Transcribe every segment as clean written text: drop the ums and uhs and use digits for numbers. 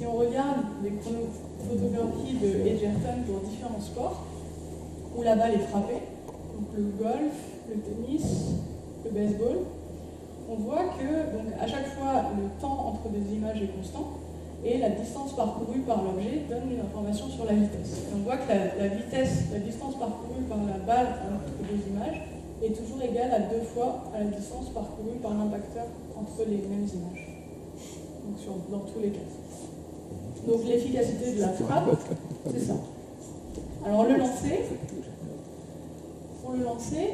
si on regarde les photographies de Edgerton pour différents sports, où la balle est frappée, donc le golf, le tennis, le baseball, on voit que donc, à chaque fois le temps entre des images est constant et la distance parcourue par l'objet donne une information sur la vitesse. Et on voit que la distance parcourue par la balle entre deux images est toujours égale à 2 fois à la distance parcourue par l'impacteur entre les mêmes images. Donc dans tous les cas. Donc l'efficacité de la frappe, c'est ça. Alors le lancer, pour le lancer,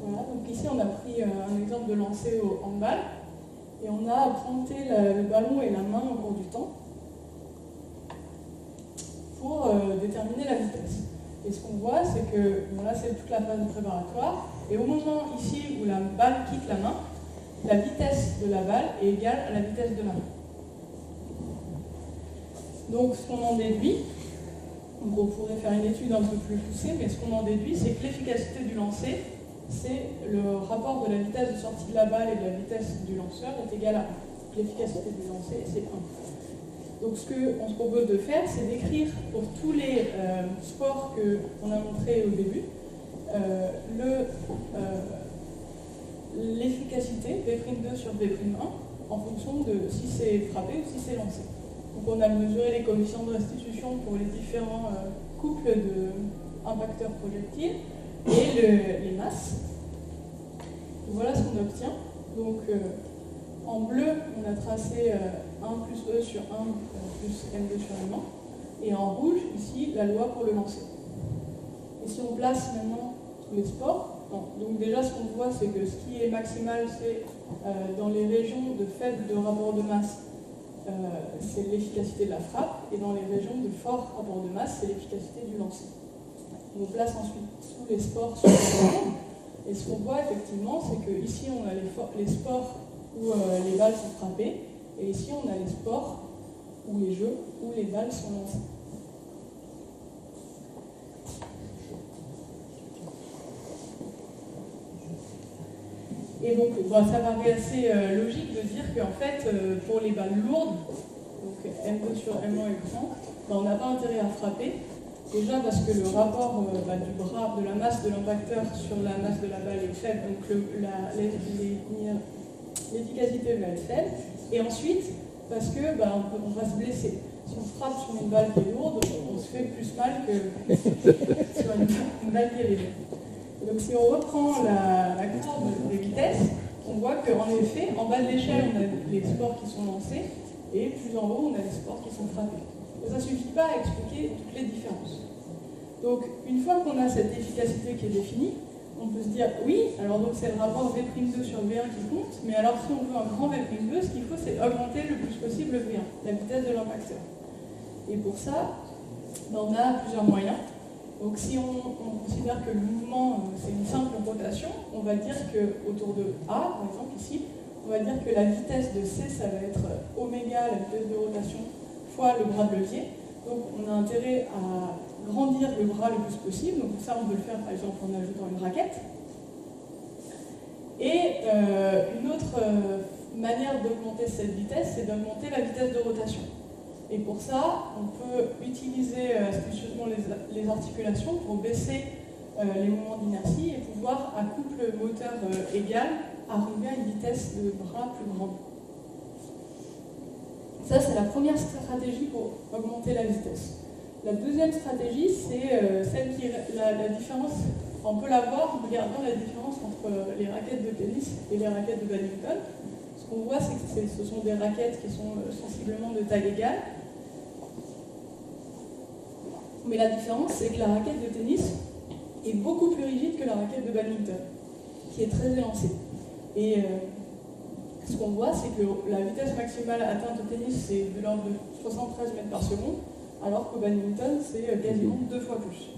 voilà, donc ici on a pris un exemple de lancer au handball et on a pointé le ballon et la main au cours du temps pour déterminer la vitesse. Et ce qu'on voit, c'est que, bon là c'est toute la phase préparatoire, et au moment ici où la balle quitte la main, la vitesse de la balle est égale à la vitesse de la main. Donc ce qu'on en déduit, donc on pourrait faire une étude un peu plus poussée, mais ce qu'on en déduit, c'est que l'efficacité du lancer, c'est le rapport de la vitesse de sortie de la balle et de la vitesse du lanceur est égal à 1. L'efficacité du lancer, c'est 1. Donc ce qu'on se propose de faire, c'est d'écrire pour tous les sports qu'on a montrés au début, l'efficacité V'2 sur V'1 en fonction de si c'est frappé ou si c'est lancé. Donc on a mesuré les coefficients de restitution pour les différents couples d'impacteurs projectiles et les masses. Et voilà ce qu'on obtient. Donc en bleu, on a tracé 1 plus E sur 1 plus M2 sur M1. Et en rouge, ici, la loi pour le lancer. Et si on place maintenant tous les sports, donc déjà ce qu'on voit, c'est que ce qui est maximal, c'est dans les régions de faible rapport de masse, c'est l'efficacité de la frappe, et dans les régions de fort rapport de masse, c'est l'efficacité du lancer. On place ensuite tous les sports sur l'écran, et ce qu'on voit effectivement, c'est qu'ici on a les sports où les balles sont frappées, et ici on a les sports ou les jeux où les balles sont lancées. Et donc, ça paraît assez logique de dire qu'en fait, pour les balles lourdes, donc M2 sur M1 est grand, on n'a pas intérêt à frapper. Déjà parce que le rapport du bras, de la masse de l'impacteur sur la masse de la balle est faible, donc l'efficacité va être faible. Et ensuite, parce que on va se blesser. Si on frappe sur une balle qui est lourde, on se fait plus mal que sur une balle qui est légère. Donc si on reprend la courbe des vitesses, on voit qu'en effet, en bas de l'échelle, on a les sports qui sont lancés, et plus en haut, on a les sports qui sont frappés. Mais ça ne suffit pas à expliquer toutes les différences. Donc une fois qu'on a cette efficacité qui est définie, on peut se dire, oui, alors donc c'est le rapport V'2 sur V1 qui compte, mais alors si on veut un grand V'2, ce qu'il faut, c'est augmenter le plus possible le V1, la vitesse de l'impacteur. Et pour ça, on a plusieurs moyens. Donc si on considère que le mouvement, c'est une simple rotation, on va dire qu'autour de A, par exemple ici, on va dire que la vitesse de C, ça va être oméga, la vitesse de rotation, fois le bras de levier. Donc on a intérêt à grandir le bras le plus possible. Donc ça, on peut le faire par exemple en ajoutant une raquette. Et une autre manière d'augmenter cette vitesse, c'est d'augmenter la vitesse de rotation. Et pour ça, on peut utiliser astucieusement les articulations pour baisser les moments d'inertie et pouvoir, à couple moteur égal, arriver à une vitesse de bras plus grande. Ça, c'est la première stratégie pour augmenter la vitesse. La deuxième stratégie, c'est celle qui est la différence. On peut la voir en regardant la différence entre les raquettes de tennis et les raquettes de badminton. Ce qu'on voit, c'est que ce sont des raquettes qui sont sensiblement de taille égale. Mais la différence, c'est que la raquette de tennis est beaucoup plus rigide que la raquette de badminton, qui est très élancée. Et ce qu'on voit, c'est que la vitesse maximale atteinte au tennis, c'est de l'ordre de 73 mètres par seconde, alors qu'au badminton, c'est quasiment 2 fois plus.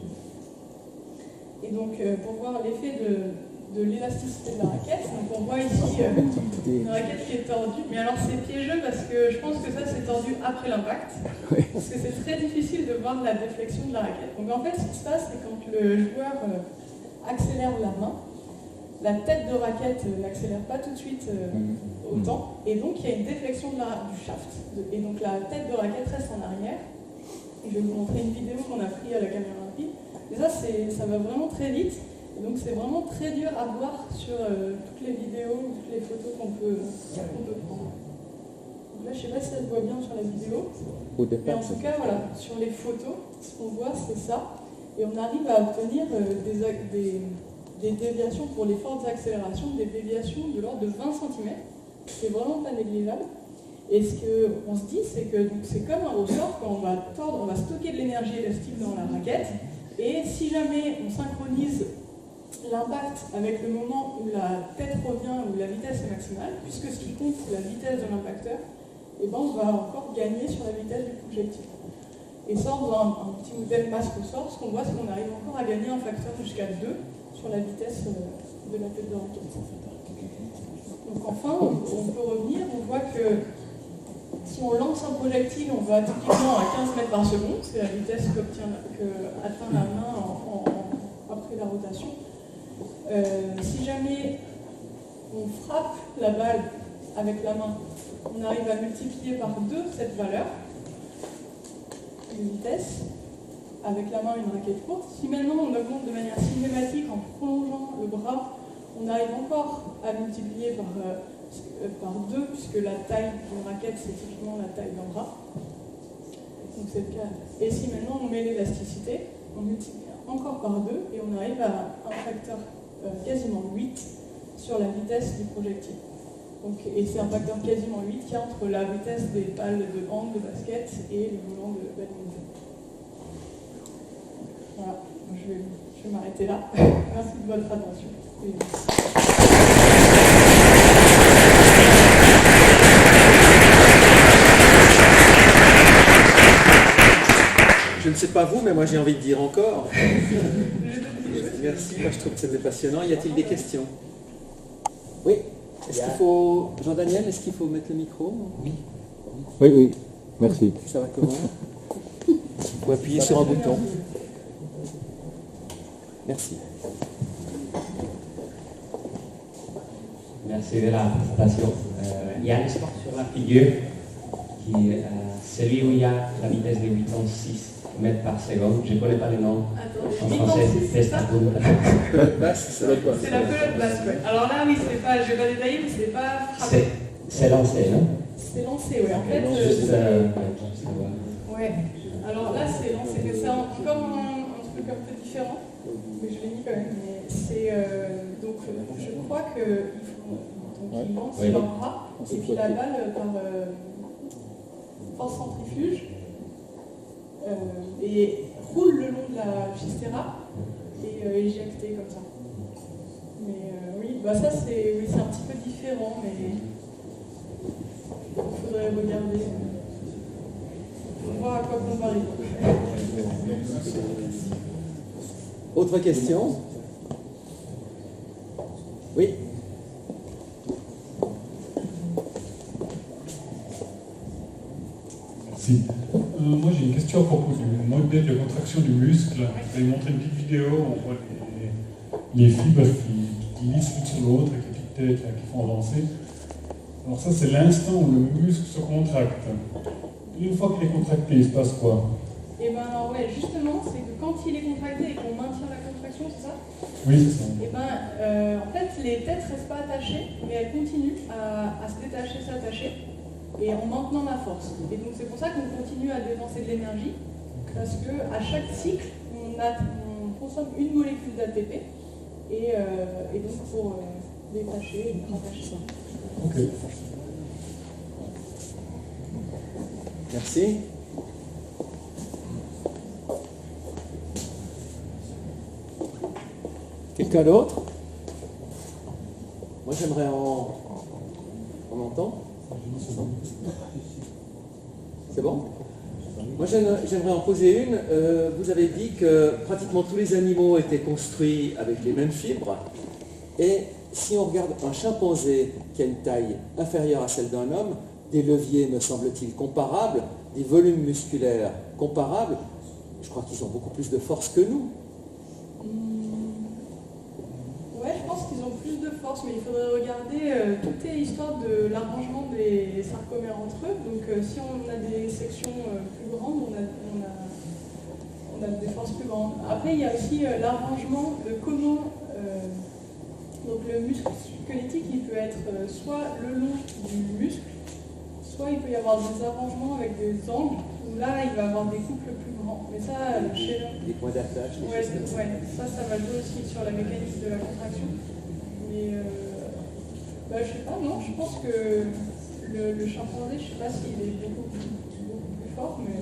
Et donc, pour voir l'effet de l'élasticité de la raquette, donc on voit ici une raquette qui est tordue, mais alors c'est piégeux parce que je pense que ça c'est tordu après l'impact, parce que c'est très difficile de voir la déflexion de la raquette. Donc en fait, ce qui se passe, c'est quand le joueur accélère la main, la tête de raquette n'accélère pas tout de suite autant. Et donc il y a une déflexion du shaft. Et donc la tête de raquette reste en arrière. Et je vais vous montrer une vidéo qu'on a prise à la caméra rapide. Et ça va vraiment très vite. Et donc c'est vraiment très dur à voir sur toutes les vidéos, toutes les photos qu'on peut prendre. Donc là, je ne sais pas si ça se voit bien sur la vidéo. Mais en tout cas, voilà, sur les photos, ce qu'on voit, c'est ça. Et on arrive à obtenir des déviations pour les fortes accélérations, des déviations de l'ordre de 20 cm. C'est vraiment pas négligeable. Et ce qu'on se dit, c'est que c'est comme un ressort, quand on va tordre, on va stocker de l'énergie élastique dans la raquette. Et si jamais on synchronise l'impact avec le moment où la tête revient, où la vitesse est maximale, puisque ce qui compte, c'est la vitesse de l'impacteur, et ben on va encore gagner sur la vitesse du projectile. Et ça, dans un petit modèle masse-ressort, ce qu'on voit, c'est qu'on arrive encore à gagner un facteur jusqu'à 2 sur la vitesse de la tête de raquette. Donc enfin, on peut revenir, on voit que si on lance un projectile, on va typiquement à 15 mètres par seconde, c'est la vitesse qu'atteint la main après la rotation. Si jamais on frappe la balle avec la main, on arrive à multiplier par 2 cette valeur de vitesse, avec la main une raquette courte. Si maintenant on augmente de manière cinématique en prolongeant le bras, on arrive encore à multiplier par 2, puisque la taille d'une raquette, c'est typiquement la taille d'un bras. Donc c'est le cas. Et si maintenant on met l'élasticité, on multiplie encore par 2, et on arrive à un facteur quasiment 8 sur la vitesse du projectile. Donc, et c'est un facteur quasiment 8 qui est entre la vitesse des balles de hand, de basket et le volant de badminton. Voilà, je vais m'arrêter là. Merci de votre attention. Je ne sais pas vous, mais moi j'ai envie de dire encore. Merci, moi je trouve que c'était passionnant. Y a-t-il des questions? Oui. Est-ce qu'il faut... Jean-Daniel, est-ce qu'il faut mettre le micro? Oui. Oui, merci. Ça va comment? Il faut appuyer sur un bouton. Merci. Merci de la présentation. Il y a un sport sur la figure qui est celui où il y a la vitesse de 8,6 mètres par seconde. Je ne connais pas le nom en français. C'est ça. C'est la C'est la pelote basse, ouais. Alors là, oui, c'est pas, je vais pas détailler, mais c'est pas frappé. C'est lancé, non? C'est lancé, oui. En fait, ouais. Alors là, c'est lancé, mais c'est encore un truc un peu différent. Mais je l'ai mis quand même. Mais c'est donc, je crois qu'il lance leur bras et puis la balle par force centrifuge et roule le long de la chistera et éjecté comme ça. Mais oui, bah ça c'est un petit peu différent, mais il faudrait regarder. On voit à quoi comparer. Autre question? Oui. Merci. Moi j'ai une question à propos du modèle de contraction du muscle. Vous avez montré une petite vidéo, on voit les fibres qui lissent l'une sur l'autre avec les petites têtes là, qui font avancer. Alors ça c'est l'instant où le muscle se contracte. Une fois qu'il est contracté, il se passe quoi? Et ben ouais, justement, c'est que quand il est contracté et qu'on maintient la contraction, c'est ça? Oui, c'est ça. Et ben en fait, les têtes ne restent pas attachées, mais elles continuent à se détacher, s'attacher, et en maintenant la force. Et donc c'est pour ça qu'on continue à dépenser de l'énergie, parce qu'à chaque cycle, on consomme une molécule d'ATP, et donc pour détacher et rattacher ça. Ok. Merci. Quelqu'un d'autre? Moi j'aimerais On entend? C'est bon? Moi j'aimerais en poser une. Vous avez dit que pratiquement tous les animaux étaient construits avec les mêmes fibres. Et si on regarde un chimpanzé qui a une taille inférieure à celle d'un homme, des leviers, me semble-t-il, comparables, des volumes musculaires comparables, je crois qu'ils ont beaucoup plus de force que nous. Ouais, je pense qu'ils ont plus de force. force, mais il faudrait regarder, tout est histoire de l'arrangement des sarcomères entre eux. Donc si on a des sections plus grandes, on a des forces plus grandes. Après, il y a aussi l'arrangement de comment... donc le muscle squelettique, il peut être soit le long du muscle, soit il peut y avoir des arrangements avec des angles, où là, il va avoir des couples plus grands. Mais ça, chez l'homme... Des points d'attache. Ouais, ça va jouer aussi sur la mécanique de la contraction. Mais je sais pas, non, je pense que le chimpanzé, je sais pas s'il est beaucoup plus fort, mais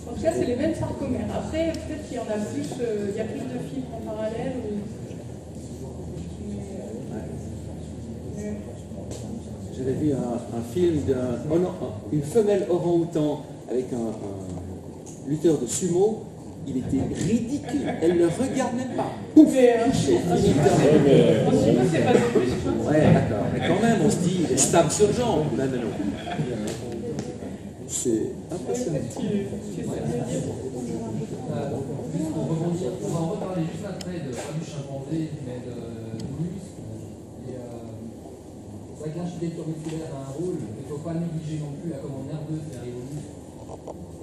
en tout cas, c'est les mêmes sarcomères. Après, peut-être qu'il y en a plus, il y a plus de fibres en parallèle. J'avais vu un film d'une femelle orang-outan avec un lutteur de sumo. Il était ridicule. Elle ne le regarde même pas. Ouf, Un sumo, c'est pas non plus. Ouais, d'accord. Mais quand même, on se dit, il est stable sur jambe. Non. C'est impressionnant. Pour rebondir, on va en reparler juste après pas du chimpanzé, mais du muscle. C'est vrai que l'architecture musculaire a un rôle, il ne faut pas négliger non plus la commande nerveuse qui arrive au muscle.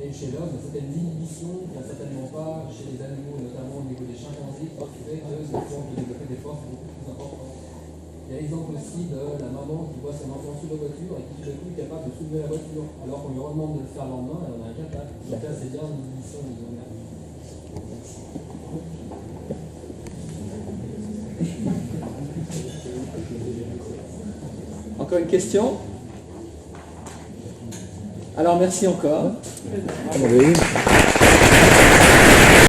Et chez l'homme, certaines inhibitions qu'il n'y a certainement pas chez les animaux, notamment au niveau des chimpanzés, qui fait que cette forme de développer des forces beaucoup plus importantes. Il y a l'exemple aussi de la maman qui voit son enfant sous la voiture et qui tout d'un coup est capable de soulever la voiture, alors qu'on lui redemande de le faire le lendemain, elle en est incapable. Donc là, c'est bien une inhibition au niveau nerveux. Encore une question? Alors merci encore. Ah, bah oui.